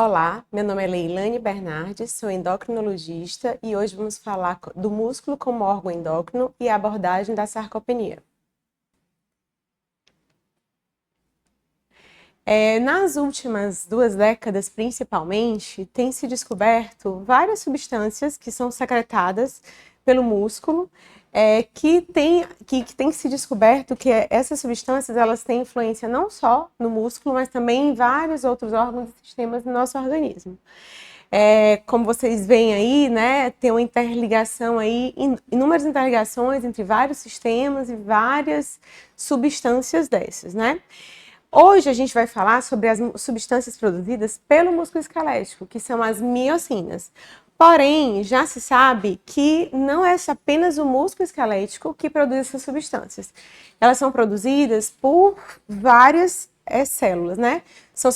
Olá, meu nome é Leilane Bernardes, sou endocrinologista e hoje vamos falar do músculo como órgão endócrino e a abordagem da sarcopenia. Nas últimas 2 décadas, principalmente, tem se descoberto várias substâncias que são secretadas pelo músculo, que tem se descoberto que essas substâncias elas têm influência não só no músculo, mas também em vários outros órgãos e sistemas do nosso organismo. Como vocês veem aí, né, tem uma interligação aí, inúmeras interligações entre vários sistemas e várias substâncias dessas, né? Hoje a gente vai falar sobre as substâncias produzidas pelo músculo esquelético, que são as miocinas. Porém, já se sabe que não é apenas o músculo esquelético que produz essas substâncias. Elas são produzidas por várias células, né? São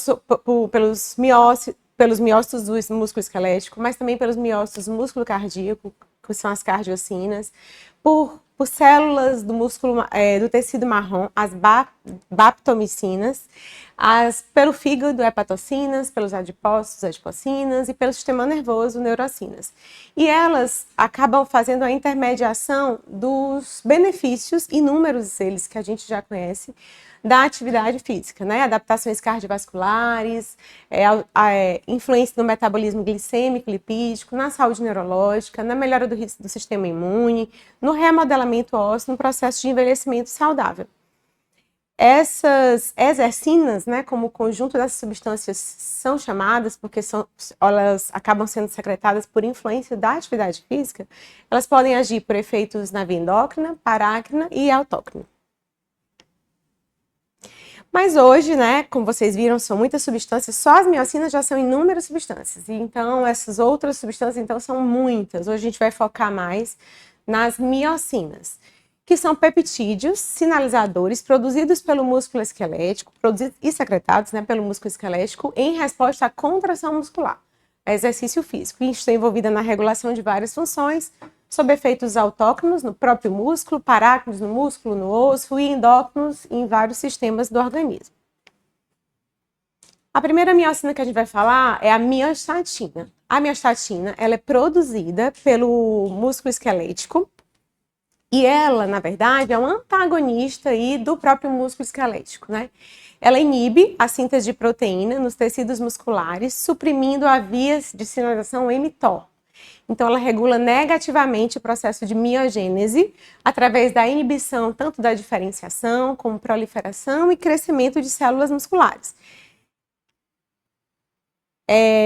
pelos miócitos do músculo esquelético, mas também pelos miócitos do músculo cardíaco, que são as cardiocinas, por células do músculo, do tecido marrom, as baptomicinas, pelo fígado, hepatocinas, pelos adipócitos, adipocinas, e pelo sistema nervoso, neurocinas. E elas acabam fazendo a intermediação dos benefícios, inúmeros eles que a gente já conhece, da atividade física, né? Adaptações cardiovasculares, influência no metabolismo glicêmico, lipídico, na saúde neurológica, na melhora do sistema imune, no remodelamento ósseo, no processo de envelhecimento saudável. Essas exercinas, né, como o conjunto dessas substâncias são chamadas, porque elas acabam sendo secretadas por influência da atividade física, elas podem agir por efeitos na via endócrina, parácrina e autócrina. Mas hoje, né, como vocês viram, são muitas substâncias, só as miocinas já são inúmeras substâncias, então essas outras substâncias então são muitas. Hoje a gente vai focar mais nas miocinas, que são peptídeos sinalizadores produzidos pelo músculo esquelético, produzidos e secretados, né, pelo músculo esquelético em resposta à contração muscular, a exercício físico, e está envolvida na regulação de várias funções, sob efeitos autócrinos no próprio músculo, parácrinos no músculo, no osso e endócrinos em vários sistemas do organismo. A primeira miocina que a gente vai falar é a miostatina. A miostatina, ela é produzida pelo músculo esquelético e ela, na verdade, é um antagonista aí do próprio músculo esquelético, né? Ela inibe a síntese de proteína nos tecidos musculares, suprimindo a via de sinalização mTOR. Então, ela regula negativamente o processo de miogênese através da inibição tanto da diferenciação, como proliferação e crescimento de células musculares.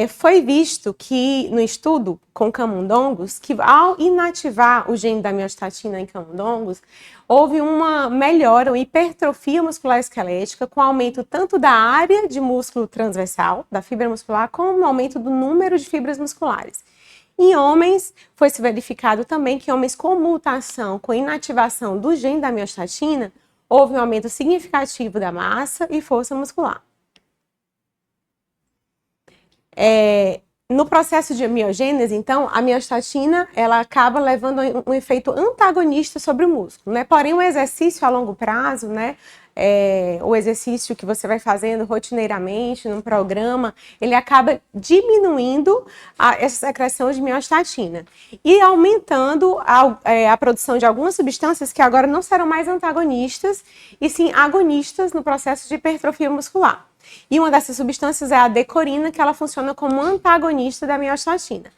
Foi visto que, no estudo com camundongos, que ao inativar o gene da miostatina em camundongos, houve uma melhora, uma hipertrofia muscular esquelética, com aumento tanto da área de músculo transversal, da fibra muscular, como o aumento do número de fibras musculares. Em homens, foi se verificado também que homens com mutação, com inativação do gene da miostatina, houve um aumento significativo da massa e força muscular. No processo de miogênese, então, a miostatina ela acaba levando um efeito antagonista sobre o músculo, né? Porém, o exercício a longo prazo, né? O exercício que você vai fazendo rotineiramente num programa, ele acaba diminuindo essa secreção de miostatina e aumentando a produção de algumas substâncias que agora não serão mais antagonistas e sim agonistas no processo de hipertrofia muscular. E uma dessas substâncias é a decorina, que ela funciona como antagonista da miostatina.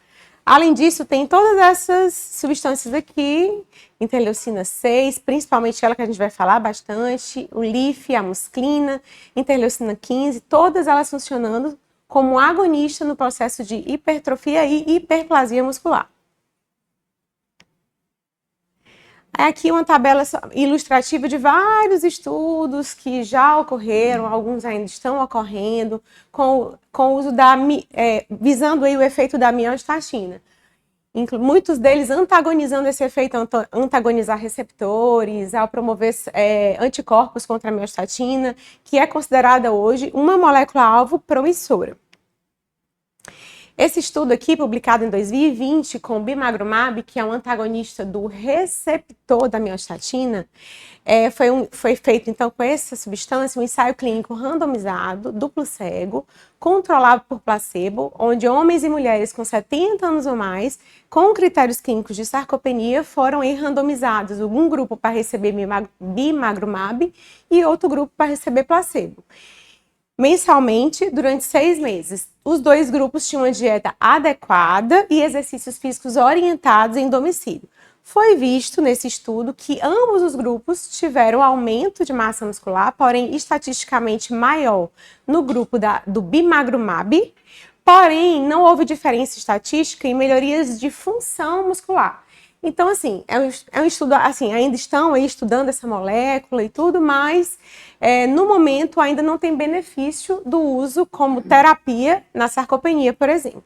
Além disso, tem todas essas substâncias aqui, interleucina 6, principalmente ela que a gente vai falar bastante, o LIF, a musclina, interleucina 15, todas elas funcionando como agonista no processo de hipertrofia e hiperplasia muscular. Aqui uma tabela ilustrativa de vários estudos que já ocorreram, alguns ainda estão ocorrendo, com o uso visando aí o efeito da miostatina. Muitos deles antagonizando esse efeito, antagonizar receptores, ao promover anticorpos contra a miostatina, que é considerada hoje uma molécula-alvo promissora. Esse estudo aqui, publicado em 2020 com o bimagrumab, que é um antagonista do receptor da miostatina, foi feito então com essa substância um ensaio clínico randomizado, duplo cego, controlado por placebo, onde homens e mulheres com 70 anos ou mais, com critérios clínicos de sarcopenia, foram randomizados, um grupo para receber bimagrumab e outro grupo para receber placebo. Mensalmente, durante 6 meses. Os 2 grupos tinham uma dieta adequada e exercícios físicos orientados em domicílio. Foi visto nesse estudo que ambos os grupos tiveram aumento de massa muscular, porém estatisticamente maior no grupo do bimagrumab, porém não houve diferença estatística em melhorias de função muscular. Então, assim, é um estudo, assim, ainda estão aí estudando essa molécula e tudo, mas no momento ainda não tem benefício do uso como terapia na sarcopenia, por exemplo.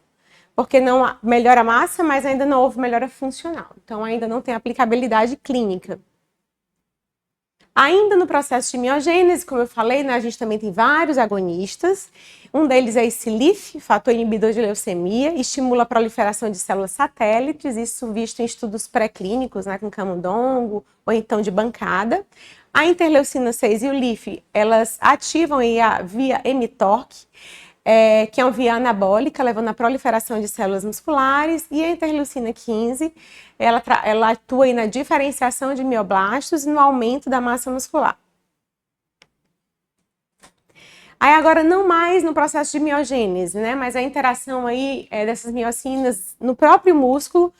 Porque não melhora a massa, mas ainda não houve melhora funcional. Então, ainda não tem aplicabilidade clínica. Ainda no processo de miogênese, como eu falei, né, a gente também tem vários agonistas. Um deles é esse LIF, fator inibidor de leucemia, estimula a proliferação de células satélites, isso visto em estudos pré-clínicos, né, com camundongo ou então de bancada. A interleucina 6 e o LIF, elas ativam aí a via mTORC, que é uma via anabólica, levando à proliferação de células musculares, e a interleucina 15, ela atua aí na diferenciação de mioblastos e no aumento da massa muscular. Aí agora não mais no processo de miogênese, né, mas a interação aí dessas miocinas no próprio músculo,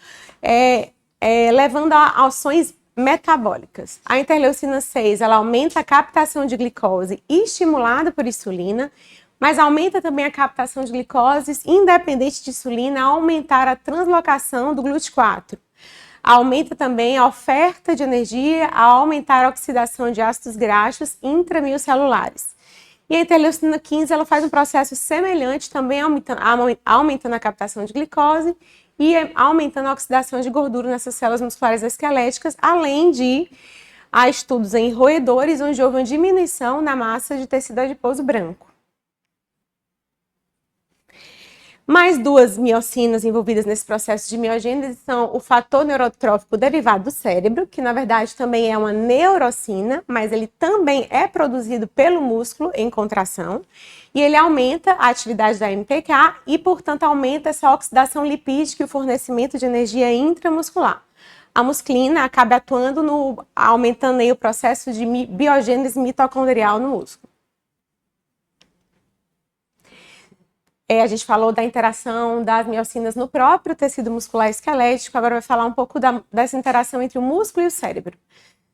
levando a ações metabólicas. A interleucina 6, ela aumenta a captação de glicose estimulada por insulina, mas aumenta também a captação de glicoses independente de insulina, ao aumentar a translocação do GLUT4. Aumenta também a oferta de energia, ao aumentar a oxidação de ácidos graxos intramiocelulares. E a interleucina 15, ela faz um processo semelhante, também aumentando a captação de glicose e aumentando a oxidação de gordura nessas células musculares esqueléticas, além de há estudos em roedores onde houve uma diminuição na massa de tecido adiposo branco. Mais 2 miocinas envolvidas nesse processo de miogênese são o fator neurotrófico derivado do cérebro, que na verdade também é uma neurocina, mas ele também é produzido pelo músculo em contração, e ele aumenta a atividade da MTK e, portanto, aumenta essa oxidação lipídica e o fornecimento de energia intramuscular. A musclina acaba atuando aumentando aí o processo de biogênese mitocondrial no músculo. A gente falou da interação das miocinas no próprio tecido muscular esquelético, agora vai falar um pouco dessa interação entre o músculo e o cérebro.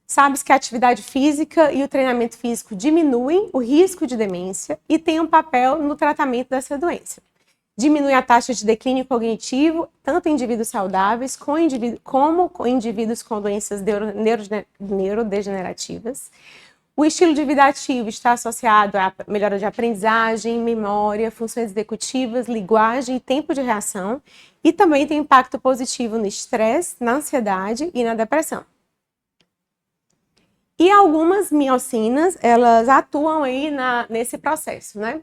Sabe-se que a atividade física e o treinamento físico diminuem o risco de demência e tem um papel no tratamento dessa doença. Diminui a taxa de declínio cognitivo, tanto em indivíduos saudáveis como em indivíduos com doenças neurodegenerativas. O estilo de vida ativo está associado à melhora de aprendizagem, memória, funções executivas, linguagem e tempo de reação, e também tem impacto positivo no estresse, na ansiedade e na depressão. E algumas miocinas, elas atuam aí nesse processo, né?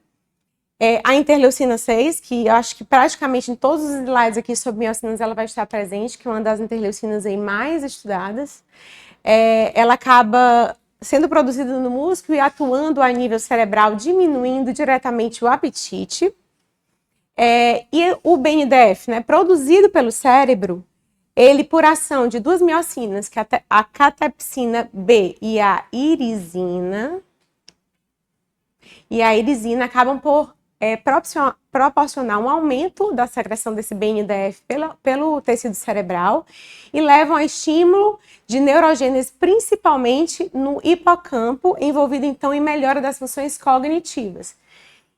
A interleucina 6, que eu acho que praticamente em todos os slides aqui sobre miocinas ela vai estar presente, que é uma das interleucinas aí mais estudadas. Ela acaba sendo produzido no músculo e atuando a nível cerebral, diminuindo diretamente o apetite. E o BNDF, né, produzido pelo cérebro, ele, por ação de 2 miocinas, que é a catepsina B e a irisina, acabam por proporcionar um aumento da secreção desse BNDF pelo tecido cerebral e levam a estímulo de neurogênese, principalmente no hipocampo, envolvido então em melhora das funções cognitivas.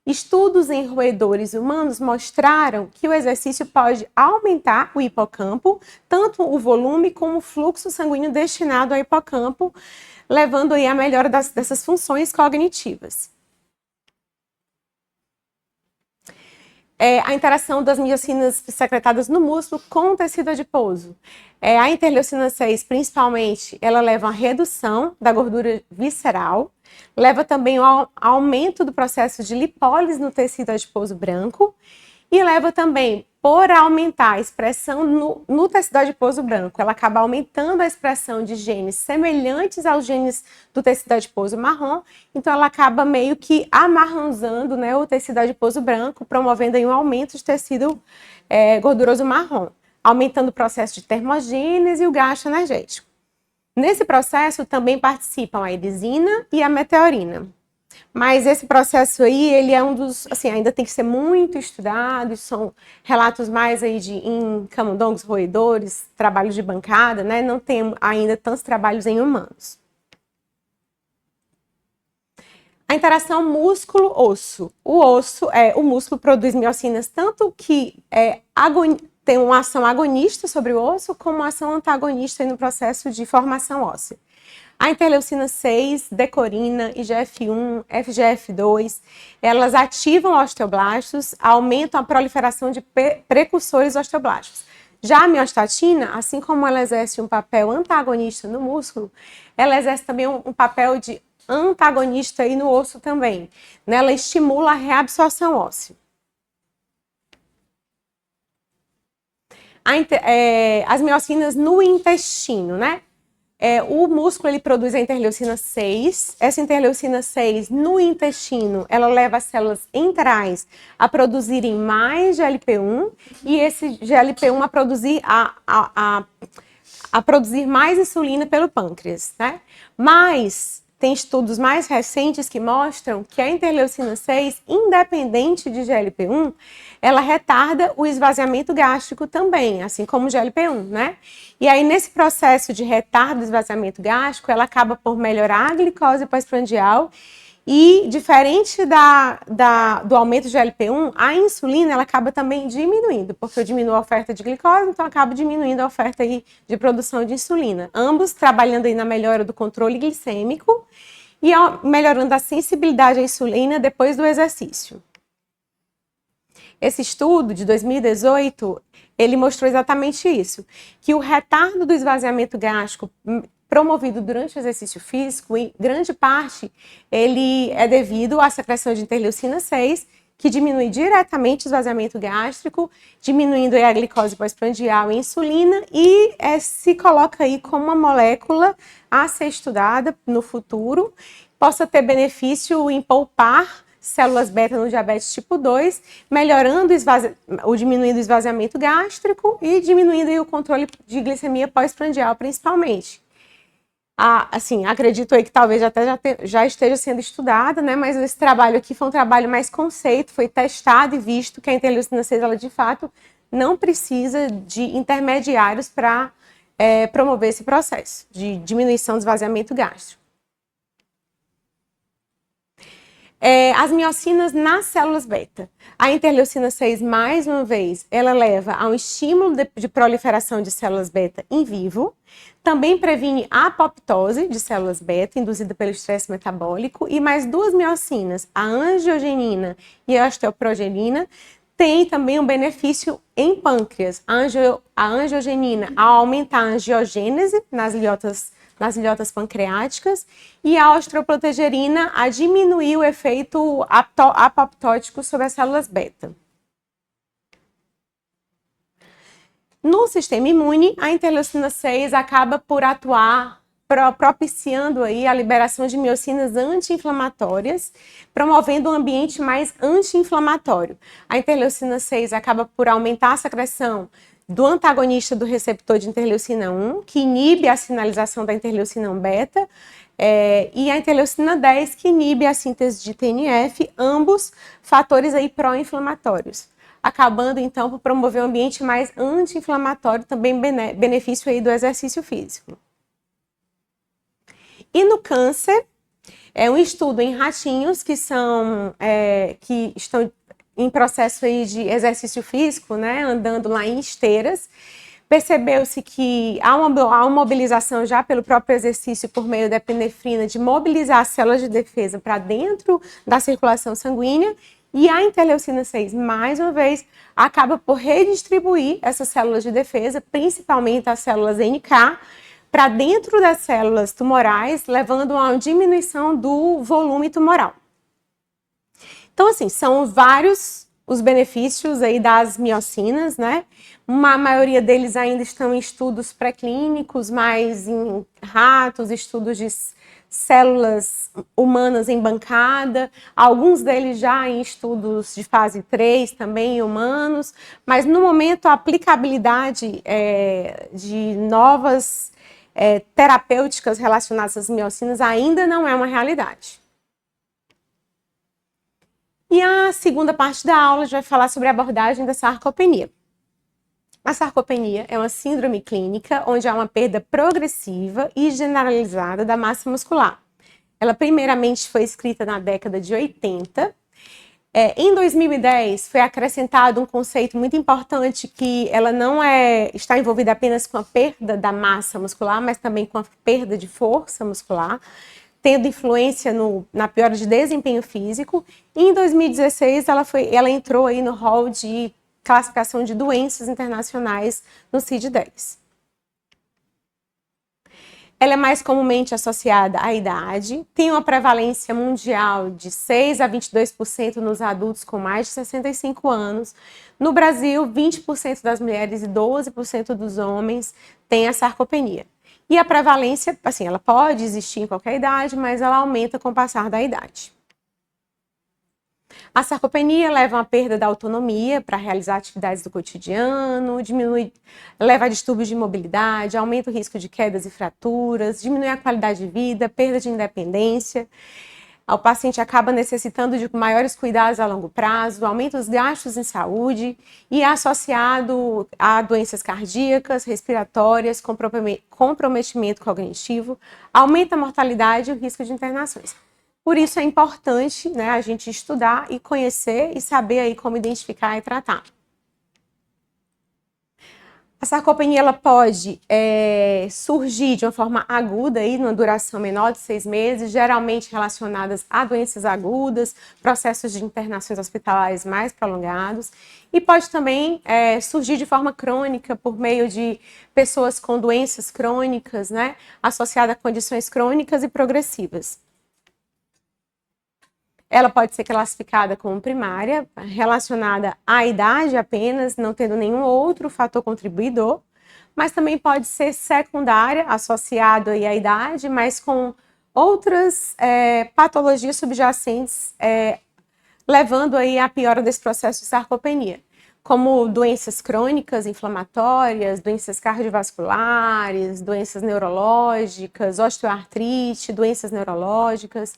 Estudos em roedores humanos mostraram que o exercício pode aumentar o hipocampo, tanto o volume como o fluxo sanguíneo destinado ao hipocampo, levando aí a melhora dessas funções cognitivas. A interação das miocinas secretadas no músculo com o tecido adiposo. A interleucina 6, principalmente, ela leva a redução da gordura visceral, leva também ao aumento do processo de lipólise no tecido adiposo branco e leva também por aumentar a expressão no tecido adiposo branco. Ela acaba aumentando a expressão de genes semelhantes aos genes do tecido adiposo marrom, então ela acaba meio que amarronzando, né, o tecido adiposo branco, promovendo aí um aumento de tecido gorduroso marrom, aumentando o processo de termogênese e o gasto energético. Nesse processo também participam a erisina e a meteorina. Mas esse processo aí, ele é um dos, assim, ainda tem que ser muito estudado, são relatos mais aí em camundongos, roedores, trabalhos de bancada, né? Não tem ainda tantos trabalhos em humanos. A interação músculo-osso. O músculo produz miocinas tanto que tem uma ação agonista sobre o osso, como uma ação antagonista no processo de formação óssea. A interleucina 6, decorina, IGF-1, FGF-2, elas ativam osteoblastos, aumentam a proliferação de precursores osteoblastos. Já a miostatina, assim como ela exerce um papel antagonista no músculo, ela exerce também um papel de antagonista aí no osso também. Ela estimula a reabsorção óssea. As miocinas no intestino, né? O músculo ele produz a interleucina 6. Essa interleucina 6 no intestino, ela leva as células enterais a produzirem mais GLP-1 e esse GLP-1 a produzir a produzir mais insulina pelo pâncreas, né? Mas tem estudos mais recentes que mostram que a interleucina 6, independente de GLP-1, ela retarda o esvaziamento gástrico também, assim como o GLP-1, né? E aí, nesse processo de retardo do esvaziamento gástrico, ela acaba por melhorar a glicose pós-prandial e, diferente do aumento do GLP-1, a insulina ela acaba também diminuindo, porque eu diminuo a oferta de glicose, então acaba diminuindo a oferta aí de produção de insulina. Ambos trabalhando aí na melhora do controle glicêmico e melhorando a sensibilidade à insulina depois do exercício. Esse estudo de 2018, ele mostrou exatamente isso, que o retardo do esvaziamento gástrico promovido durante o exercício físico, em grande parte, ele é devido à secreção de interleucina 6, que diminui diretamente o esvaziamento gástrico, diminuindo a glicose pós-prandial e a insulina, e se coloca aí como uma molécula a ser estudada no futuro, possa ter benefício em poupar células beta no diabetes tipo 2, melhorando diminuindo o esvaziamento gástrico e diminuindo aí o controle de glicemia pós-prandial, principalmente. Assim, acredito aí que talvez já esteja sendo estudada, né? Mas esse trabalho aqui foi um trabalho mais conceito, foi testado e visto que a interleucina 6, ela de fato não precisa de intermediários para promover esse processo de diminuição do esvaziamento gástrico. As miocinas nas células beta. A interleucina 6, mais uma vez, ela leva a um estímulo de proliferação de células beta em vivo, também previne a apoptose de células beta, induzida pelo estresse metabólico, e mais duas miocinas, a angiogenina e a osteoprogenina, tem também um benefício em pâncreas. A angiogenina, ao aumentar a angiogênese nas ilhotas pancreáticas, e a osteoprotegerina a diminuir o efeito apoptótico sobre as células beta. No sistema imune, a interleucina 6 acaba por atuar propiciando aí a liberação de miocinas anti-inflamatórias, promovendo um ambiente mais anti-inflamatório. A interleucina 6 acaba por aumentar a secreção do antagonista do receptor de interleucina 1, que inibe a sinalização da interleucina 1 beta, e a interleucina 10, que inibe a síntese de TNF, ambos fatores aí pró-inflamatórios, acabando então por promover um ambiente mais anti-inflamatório, também benefício aí do exercício físico. E no câncer, um estudo em ratinhos que estão em processo aí de exercício físico, né, andando lá em esteiras, percebeu-se que há uma mobilização já pelo próprio exercício por meio da epinefrina de mobilizar as células de defesa para dentro da circulação sanguínea, e a interleucina 6, mais uma vez, acaba por redistribuir essas células de defesa, principalmente as células NK, para dentro das células tumorais, levando a uma diminuição do volume tumoral. Então, assim, são vários os benefícios aí das miocinas, né? A maioria deles ainda estão em estudos pré-clínicos, mas em ratos, estudos de células humanas em bancada, alguns deles já em estudos de fase 3, também em humanos, mas no momento a aplicabilidade de novas terapêuticas relacionadas às miocinas ainda não é uma realidade. E a segunda parte da aula a gente vai falar sobre a abordagem da sarcopenia. A sarcopenia é uma síndrome clínica onde há uma perda progressiva e generalizada da massa muscular. Ela primeiramente foi escrita na década de 80. Em 2010 foi acrescentado um conceito muito importante que ela não está envolvida apenas com a perda da massa muscular, mas também com a perda de força muscular, tendo influência na piora de desempenho físico. E em 2016 ela entrou aí no rol de classificação de doenças internacionais no CID-10. Ela é mais comumente associada à idade, tem uma prevalência mundial de 6 a 22% nos adultos com mais de 65 anos. No Brasil, 20% das mulheres e 12% dos homens têm a sarcopenia. E a prevalência, assim, ela pode existir em qualquer idade, mas ela aumenta com o passar da idade. A sarcopenia leva a uma perda da autonomia para realizar atividades do cotidiano, leva a distúrbios de mobilidade, aumenta o risco de quedas e fraturas, diminui a qualidade de vida, perda de independência. O paciente acaba necessitando de maiores cuidados a longo prazo, aumenta os gastos em saúde e é associado a doenças cardíacas, respiratórias, comprometimento cognitivo, aumenta a mortalidade e o risco de internações. Por isso é importante, né, a gente estudar e conhecer e saber aí como identificar e tratar. A sarcopenia ela pode surgir de uma forma aguda, aí, numa duração menor de 6 meses, geralmente relacionadas a doenças agudas, processos de internações hospitalares mais prolongados, e pode também surgir de forma crônica por meio de pessoas com doenças crônicas, né, associadas a condições crônicas e progressivas. Ela pode ser classificada como primária, relacionada à idade apenas, não tendo nenhum outro fator contribuidor, mas também pode ser secundária, associado aí à idade, mas com outras patologias subjacentes, levando aí à piora desse processo de sarcopenia, como doenças crônicas, inflamatórias, doenças cardiovasculares, doenças neurológicas, osteoartrite, doenças neurológicas,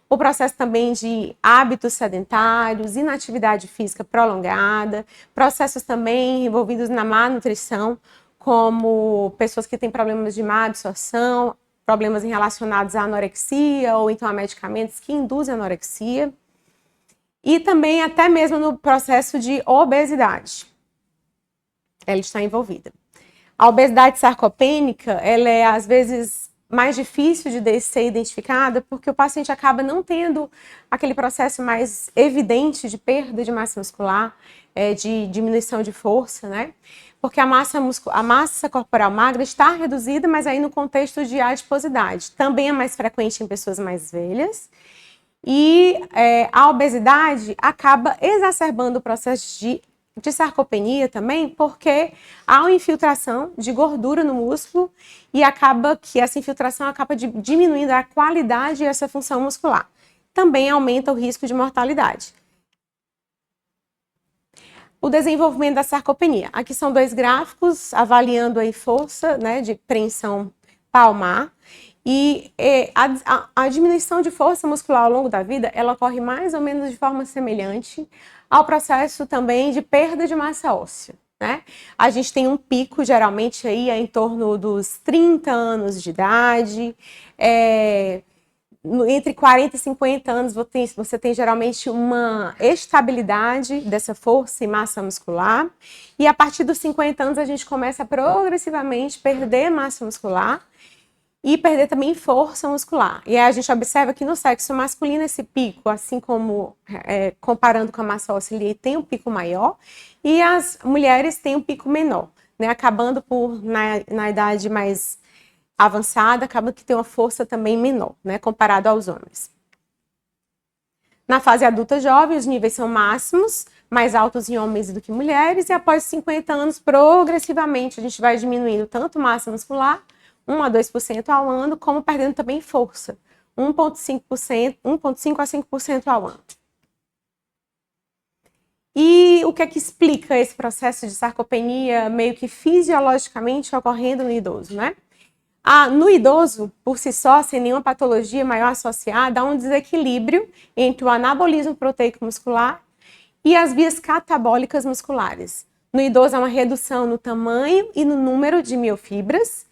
o processo também de hábitos sedentários, inatividade física prolongada, processos também envolvidos na má nutrição, como pessoas que têm problemas de má absorção, problemas relacionados à anorexia ou então a medicamentos que induzem a anorexia, e também até mesmo no processo de obesidade. Ela está envolvida. A obesidade sarcopênica, ela é às vezes mais difícil de ser identificada porque o paciente acaba não tendo aquele processo mais evidente de perda de massa muscular, de diminuição de força, né? Porque a massa corporal magra está reduzida, mas aí no contexto de adiposidade. Também é mais frequente em pessoas mais velhas. E a obesidade acaba exacerbando o processo de sarcopenia também, porque há uma infiltração de gordura no músculo e acaba que essa infiltração acaba diminuindo a qualidade dessa função muscular. Também aumenta o risco de mortalidade. O desenvolvimento da sarcopenia. Aqui são 2 gráficos avaliando aí força, né, de preensão palmar. E a diminuição de força muscular ao longo da vida, ela ocorre mais ou menos de forma semelhante ao processo também de perda de massa óssea, né? A gente tem um pico, geralmente, aí em torno dos 30 anos de idade, entre 40 e 50 anos você tem geralmente uma estabilidade dessa força e massa muscular, e a partir dos 50 anos a gente começa a progressivamente perder massa muscular, e perder também força muscular. E aí a gente observa que no sexo masculino esse pico, assim como comparando com a massa óssea, ele tem um pico maior, e as mulheres têm um pico menor, né? Acabando na idade mais avançada, acaba que tem uma força também menor, né? Comparado aos homens. Na fase adulta jovem, os níveis são máximos, mais altos em homens do que mulheres, e após 50 anos, progressivamente, a gente vai diminuindo tanto massa muscular, 1 a 2% ao ano, como perdendo também força, 1,5% a 5% ao ano. E o que é que explica esse processo de sarcopenia meio que fisiologicamente ocorrendo no idoso, né? No idoso, por si só, sem nenhuma patologia maior associada, há um desequilíbrio entre o anabolismo proteico muscular e as vias catabólicas musculares. No idoso, há uma redução no tamanho e no número de miofibras.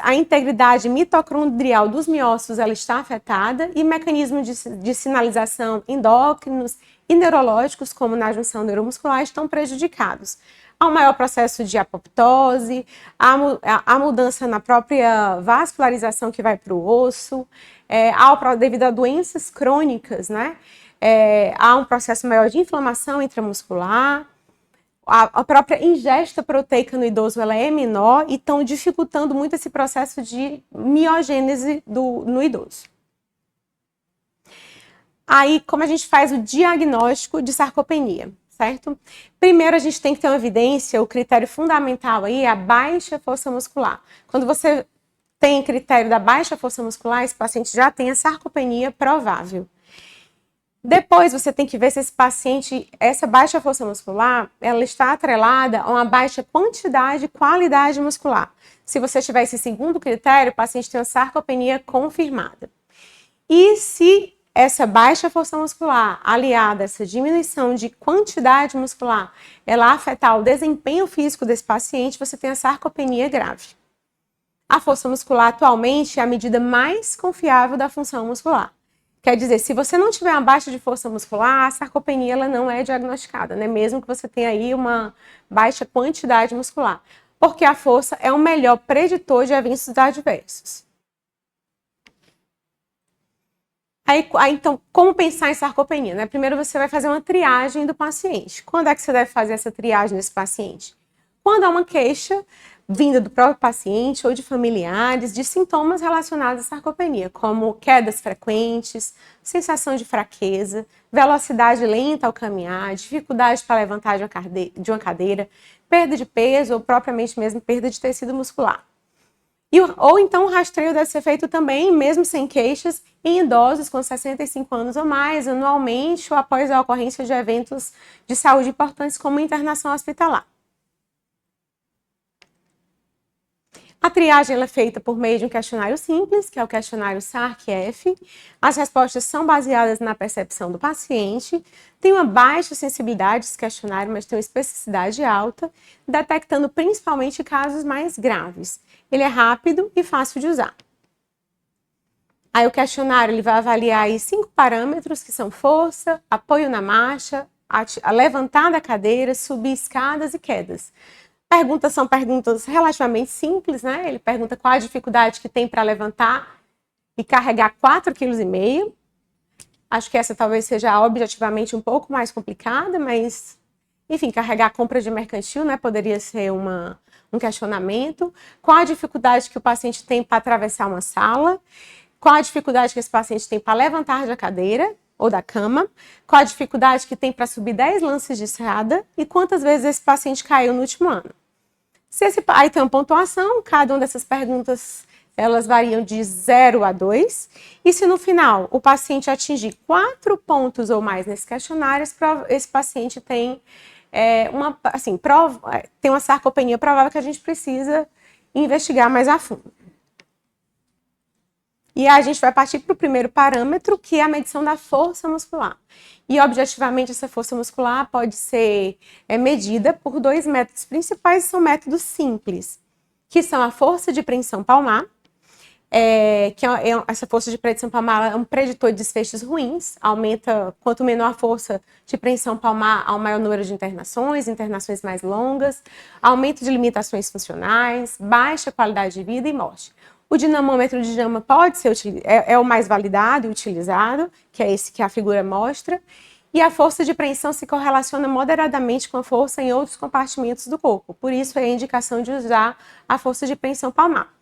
A integridade mitocondrial dos miócitos ela está afetada e mecanismos de sinalização endócrinos e neurológicos, como na junção neuromuscular, estão prejudicados. Há um maior processo de apoptose, há mudança na própria vascularização que vai para o osso, devido a doenças crônicas, né? Há um processo maior de inflamação intramuscular, a própria ingesta proteica no idoso ela é menor e estão dificultando muito esse processo de miogênese no idoso. Aí, como a gente faz o diagnóstico de sarcopenia, certo? Primeiro, a gente tem que ter uma evidência, o critério fundamental aí é a baixa força muscular. Quando você tem critério da baixa força muscular, esse paciente já tem a sarcopenia provável. Depois você tem que ver se esse paciente, essa baixa força muscular, ela está atrelada a uma baixa quantidade e qualidade muscular. Se você tiver esse segundo critério, o paciente tem uma sarcopenia confirmada. E se essa baixa força muscular, aliada a essa diminuição de quantidade muscular, ela afetar o desempenho físico desse paciente, você tem a sarcopenia grave. A força muscular atualmente é a medida mais confiável da função muscular. Quer dizer, se você não tiver uma baixa de força muscular, a sarcopenia ela não é diagnosticada, né? Mesmo que você tenha aí uma baixa quantidade muscular. Porque a força é o melhor preditor de eventos adversos. Então, como pensar em sarcopenia, né? Primeiro você vai fazer uma triagem do paciente. Quando é que você deve fazer essa triagem desse paciente? Quando há uma queixa vinda do próprio paciente ou de familiares de sintomas relacionados à sarcopenia, como quedas frequentes, sensação de fraqueza, velocidade lenta ao caminhar, dificuldade para levantar de uma cadeira, perda de peso ou propriamente mesmo perda de tecido muscular. Ou então o rastreio deve ser feito também, mesmo sem queixas, em idosos com 65 anos ou mais, anualmente ou após a ocorrência de eventos de saúde importantes como internação hospitalar. A triagem ela é feita por meio de um questionário simples, que é o questionário SARC-F. As respostas são baseadas na percepção do paciente. Tem uma baixa sensibilidade esse questionário, mas tem uma especificidade alta, detectando principalmente casos mais graves. Ele é rápido e fácil de usar. Aí o questionário ele vai avaliar aí 5 parâmetros, que são força, apoio na marcha, a levantar da cadeira, subir escadas e quedas. Perguntas são perguntas relativamente simples, né? Ele pergunta qual a dificuldade que tem para levantar e carregar 4,5 kg. Acho que essa talvez seja objetivamente um pouco mais complicada, mas, enfim, carregar a compra de mercantil, né? Poderia ser um questionamento. Qual a dificuldade que o paciente tem para atravessar uma sala? Qual a dificuldade que esse paciente tem para levantar da cadeira ou da cama? Qual a dificuldade que tem para subir 10 lances de escada? E quantas vezes esse paciente caiu no último ano? Aí tem uma pontuação, cada uma dessas perguntas elas variam de 0 a 2, e se no final o paciente atingir 4 pontos ou mais nesse questionário, esse paciente tem tem uma sarcopenia provável que a gente precisa investigar mais a fundo. E a gente vai partir para o primeiro parâmetro, que é a medição da força muscular. E, objetivamente, essa força muscular pode ser medida por 2 métodos principais, são métodos simples, que são a força de preensão palmar, essa força de preensão palmar é um preditor de desfechos ruins, quanto menor a força de preensão palmar, há um maior número de internações mais longas, aumento de limitações funcionais, baixa qualidade de vida e morte. O dinamômetro de JAMA pode ser o mais validado e utilizado, que é esse que a figura mostra, e a força de preensão se correlaciona moderadamente com a força em outros compartimentos do corpo, por isso é a indicação de usar a força de preensão palmar.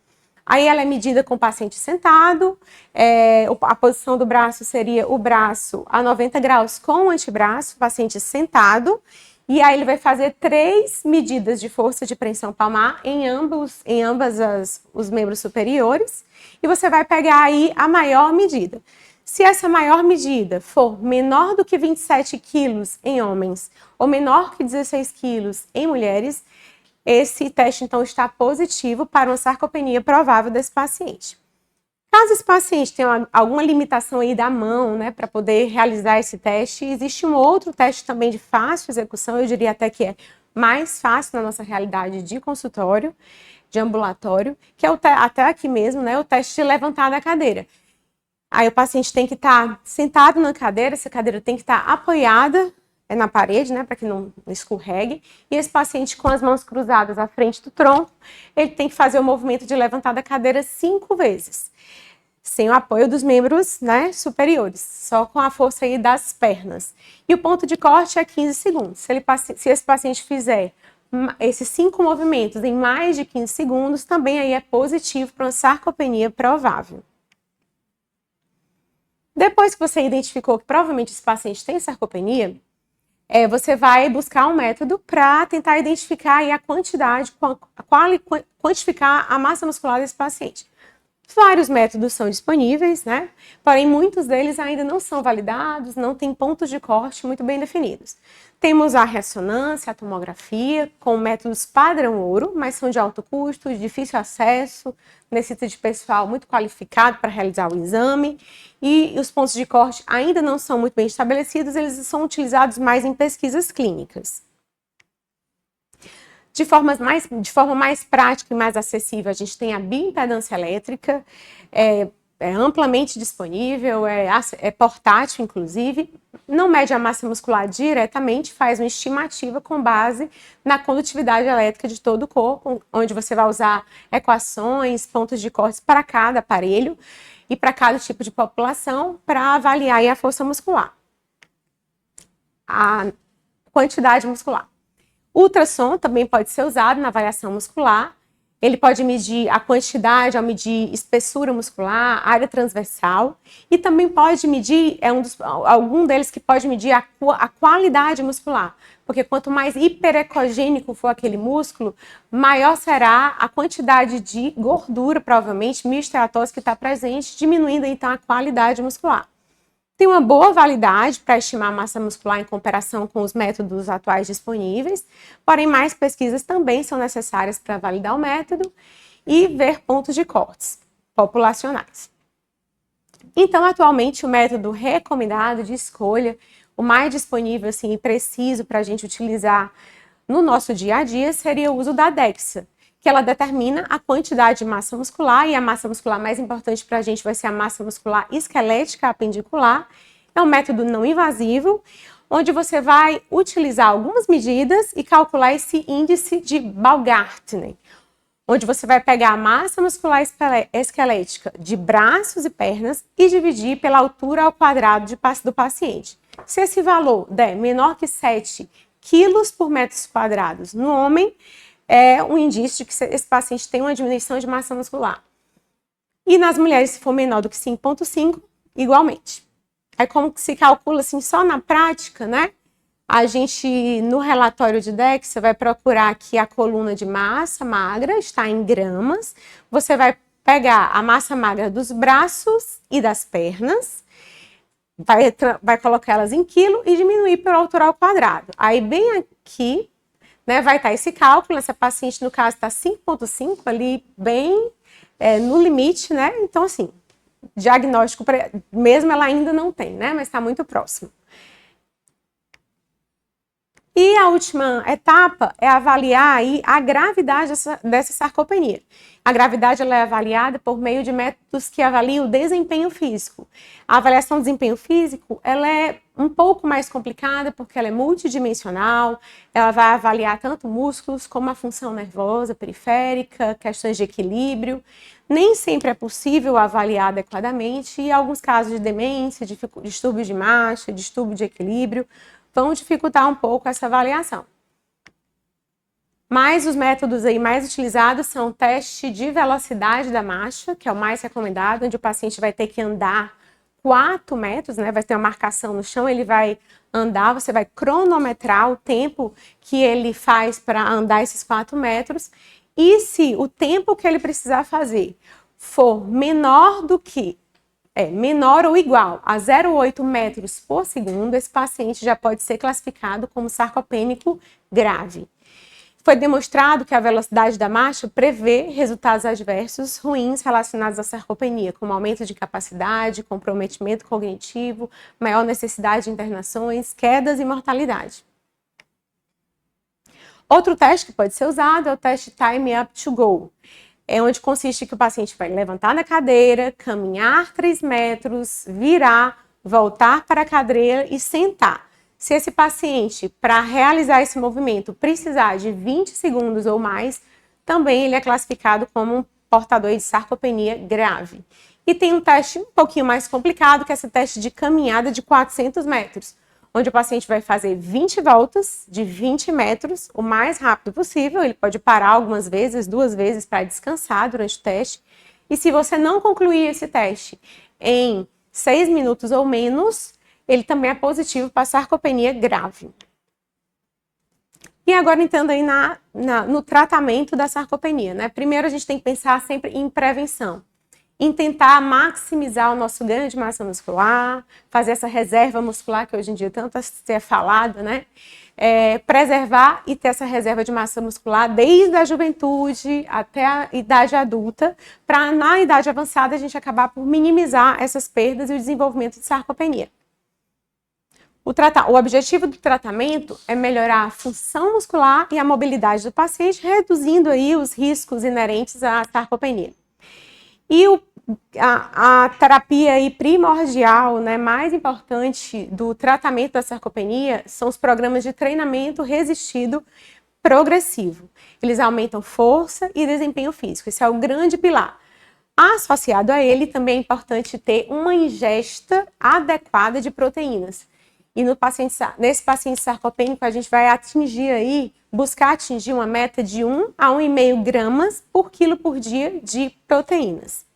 Aí ela é medida com o paciente sentado, a posição do braço seria o braço a 90 graus com o antebraço, o paciente sentado, e aí ele vai fazer 3 medidas de força de pressão palmar em ambas os membros superiores, e você vai pegar aí a maior medida. Se essa maior medida for menor do que 27 quilos em homens ou menor que 16 quilos em mulheres, esse teste, então, está positivo para uma sarcopenia provável desse paciente. Caso esse paciente tenha alguma limitação aí da mão, né, para poder realizar esse teste, existe um outro teste também de fácil execução, eu diria até que é mais fácil na nossa realidade de consultório, de ambulatório, que é até aqui mesmo, né, o teste de levantar da cadeira. Aí o paciente tem que estar sentado na cadeira, essa cadeira tem que estar apoiada na parede, né, para que não escorregue, e esse paciente com as mãos cruzadas à frente do tronco, ele tem que fazer o movimento de levantar da cadeira 5 vezes, sem o apoio dos membros, né, superiores, só com a força aí das pernas. E o ponto de corte é 15 segundos. Se esse paciente fizer esses 5 movimentos em mais de 15 segundos, também aí é positivo para uma sarcopenia provável. Depois que você identificou que provavelmente esse paciente tem sarcopenia, você vai buscar um método para tentar identificar aí a quantidade, quantificar a massa muscular desse paciente. Vários métodos são disponíveis, né? Porém, muitos deles ainda não são validados, não têm pontos de corte muito bem definidos. Temos a ressonância, a tomografia, com métodos padrão ouro, mas são de alto custo, de difícil acesso, necessita de pessoal muito qualificado para realizar o exame, e os pontos de corte ainda não são muito bem estabelecidos, eles são utilizados mais em pesquisas clínicas. De forma mais prática e mais acessível, a gente tem a bioimpedância elétrica, é amplamente disponível, é portátil, inclusive, não mede a massa muscular diretamente, faz uma estimativa com base na condutividade elétrica de todo o corpo, onde você vai usar equações, pontos de corte para cada aparelho e para cada tipo de população para avaliar aí a força muscular, a quantidade muscular. O ultrassom também pode ser usado na avaliação muscular. Ele pode medir a quantidade, ao medir espessura muscular, área transversal, e também pode medir, algum deles que pode medir a qualidade muscular, porque quanto mais hiperecogênico for aquele músculo, maior será a quantidade de gordura, provavelmente, mioesteatose que está presente, diminuindo então a qualidade muscular. Tem uma boa validade para estimar a massa muscular em comparação com os métodos atuais disponíveis, porém mais pesquisas também são necessárias para validar o método e ver pontos de cortes populacionais. Então, atualmente, o método recomendado de escolha, o mais disponível assim, e preciso para a gente utilizar no nosso dia a dia, seria o uso da DEXA, que ela determina a quantidade de massa muscular, e a massa muscular mais importante para a gente vai ser a massa muscular esquelética apendicular. É um método não invasivo, onde você vai utilizar algumas medidas e calcular esse índice de Baumgartner, onde você vai pegar a massa muscular esquelética de braços e pernas e dividir pela altura ao quadrado do paciente. Se esse valor der menor que 7 quilos por metros quadrados no homem, é um indício de que esse paciente tem uma diminuição de massa muscular. E nas mulheres, se for menor do que 5,5, igualmente. É como que se calcula assim, só na prática, né? A gente, no relatório de DEXA, vai procurar que a coluna de massa magra está em gramas. Você vai pegar a massa magra dos braços e das pernas, vai colocar elas em quilo e diminuir pela altura ao quadrado. Aí, bem aqui, né, vai estar esse cálculo. Essa paciente, no caso, está 5,5 ali, bem no limite, né? Então, assim, diagnóstico, mesmo ela ainda não tem, né? Mas está muito próximo. E a última etapa é avaliar aí a gravidade dessa sarcopenia. A gravidade ela é avaliada por meio de métodos que avaliam o desempenho físico. A avaliação do desempenho físico ela é um pouco mais complicada porque ela é multidimensional, ela vai avaliar tanto músculos como a função nervosa, periférica, questões de equilíbrio. Nem sempre é possível avaliar adequadamente e em alguns casos de demência, distúrbio de marcha, distúrbio de equilíbrio, vão dificultar um pouco essa avaliação. Mas os métodos aí mais utilizados são o teste de velocidade da marcha, que é o mais recomendado, onde o paciente vai ter que andar 4 metros, né? Vai ter uma marcação no chão, ele vai andar, você vai cronometrar o tempo que ele faz para andar esses 4 metros. E se o tempo que ele precisar fazer for menor ou igual a 0,8 metros por segundo, esse paciente já pode ser classificado como sarcopênico grave. Foi demonstrado que a velocidade da marcha prevê resultados adversos ruins relacionados à sarcopenia, como aumento de capacidade, comprometimento cognitivo, maior necessidade de internações, quedas e mortalidade. Outro teste que pode ser usado é o teste Time Up to Go, onde consiste que o paciente vai levantar na cadeira, caminhar 3 metros, virar, voltar para a cadeira e sentar. Se esse paciente, para realizar esse movimento, precisar de 20 segundos ou mais, também ele é classificado como um portador de sarcopenia grave. E tem um teste um pouquinho mais complicado, que é esse teste de caminhada de 400 metros, onde o paciente vai fazer 20 voltas de 20 metros, o mais rápido possível. Ele pode parar algumas vezes, 2 vezes, para descansar durante o teste. E se você não concluir esse teste em 6 minutos ou menos, ele também é positivo para sarcopenia grave. E agora entrando aí no tratamento da sarcopenia, né? Primeiro a gente tem que pensar sempre em prevenção, em tentar maximizar o nosso ganho de massa muscular, fazer essa reserva muscular que hoje em dia tanto é falado, né? Preservar e ter essa reserva de massa muscular desde a juventude até a idade adulta, para na idade avançada a gente acabar por minimizar essas perdas e o desenvolvimento de sarcopenia. O objetivo do tratamento é melhorar a função muscular e a mobilidade do paciente, reduzindo aí os riscos inerentes à sarcopenia. E a terapia aí primordial, né, mais importante do tratamento da sarcopenia são os programas de treinamento resistido progressivo. Eles aumentam força e desempenho físico. Esse é o grande pilar. Associado a ele, também é importante ter uma ingesta adequada de proteínas. E nesse paciente sarcopênico, a gente vai buscar atingir uma meta de 1 a 1,5 gramas por quilo por dia de proteínas.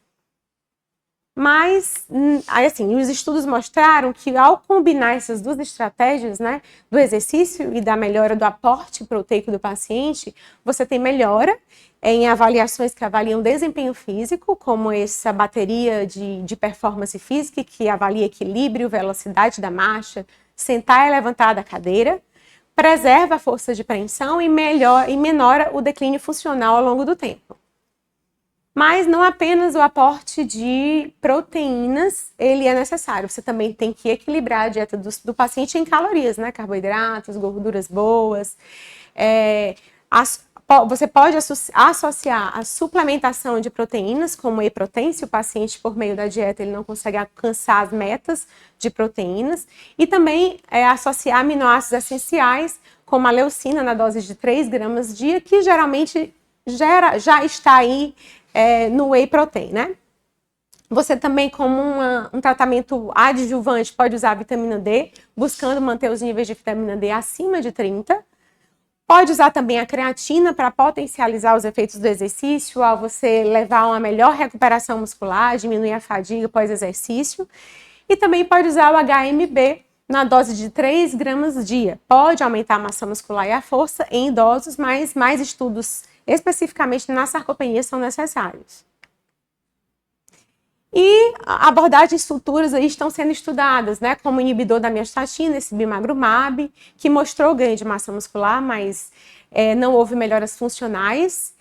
Mas, assim, os estudos mostraram que ao combinar essas duas estratégias, né, do exercício e da melhora do aporte proteico do paciente, você tem melhora em avaliações que avaliam desempenho físico, como essa bateria de performance física, que avalia equilíbrio, velocidade da marcha, sentar e levantar da cadeira, preserva a força de preensão e menora o declínio funcional ao longo do tempo. Mas não apenas o aporte de proteínas ele é necessário, você também tem que equilibrar a dieta do paciente em calorias, né? Carboidratos, gorduras boas. Você pode associar a suplementação de proteínas, como whey protein, se o paciente, por meio da dieta, ele não consegue alcançar as metas de proteínas, e também associar aminoácidos essenciais, como a leucina, na dose de 3 gramas dia, que geralmente já está aí no whey protein, né? Você também, como um tratamento adjuvante, pode usar a vitamina D, buscando manter os níveis de vitamina D acima de 30. Pode usar também a creatina para potencializar os efeitos do exercício, ao você levar a uma melhor recuperação muscular, diminuir a fadiga pós-exercício. E também pode usar o HMB na dose de 3 gramas dia. Pode aumentar a massa muscular e a força em idosos, mas mais estudos especificamente na sarcopenia são necessários. E abordagens futuras aí estão sendo estudadas, né, como o inibidor da miostatina, esse bimagrumab, que mostrou ganho de massa muscular, mas não houve melhoras funcionais.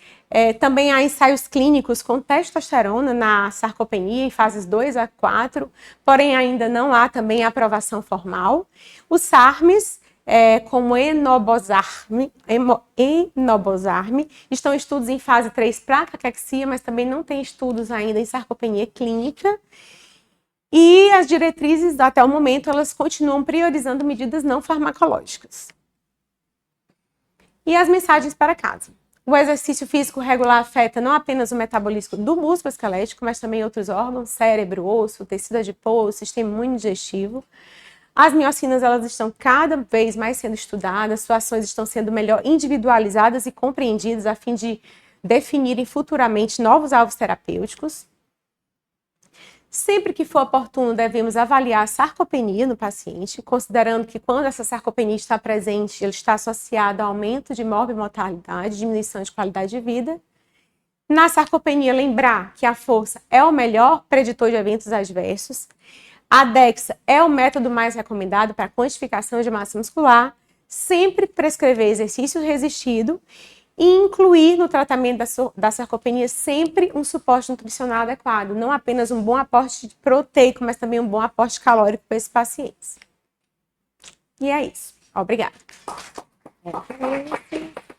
Também há ensaios clínicos com testosterona na sarcopenia em fases 2 a 4, porém ainda não há também aprovação formal. Os SARMs, como enobosarm, estão estudos em fase 3 para caquexia, mas também não tem estudos ainda em sarcopenia clínica. E as diretrizes, até o momento, elas continuam priorizando medidas não farmacológicas. E as mensagens para casa. O exercício físico regular afeta não apenas o metabolismo do músculo esquelético, mas também outros órgãos, cérebro, osso, tecido adiposo, sistema imunodigestivo. As miocinas, elas estão cada vez mais sendo estudadas, suas ações estão sendo melhor individualizadas e compreendidas a fim de definirem futuramente novos alvos terapêuticos. Sempre que for oportuno, devemos avaliar a sarcopenia no paciente, considerando que quando essa sarcopenia está presente, ela está associada ao aumento de morbimortalidade, diminuição de qualidade de vida. Na sarcopenia, lembrar que a força é o melhor preditor de eventos adversos. A DEXA é o método mais recomendado para a quantificação de massa muscular. Sempre prescrever exercício resistido e incluir no tratamento da sarcopenia sempre um suporte nutricional adequado, não apenas um bom aporte proteico, mas também um bom aporte calórico para esses pacientes. E é isso. Obrigada.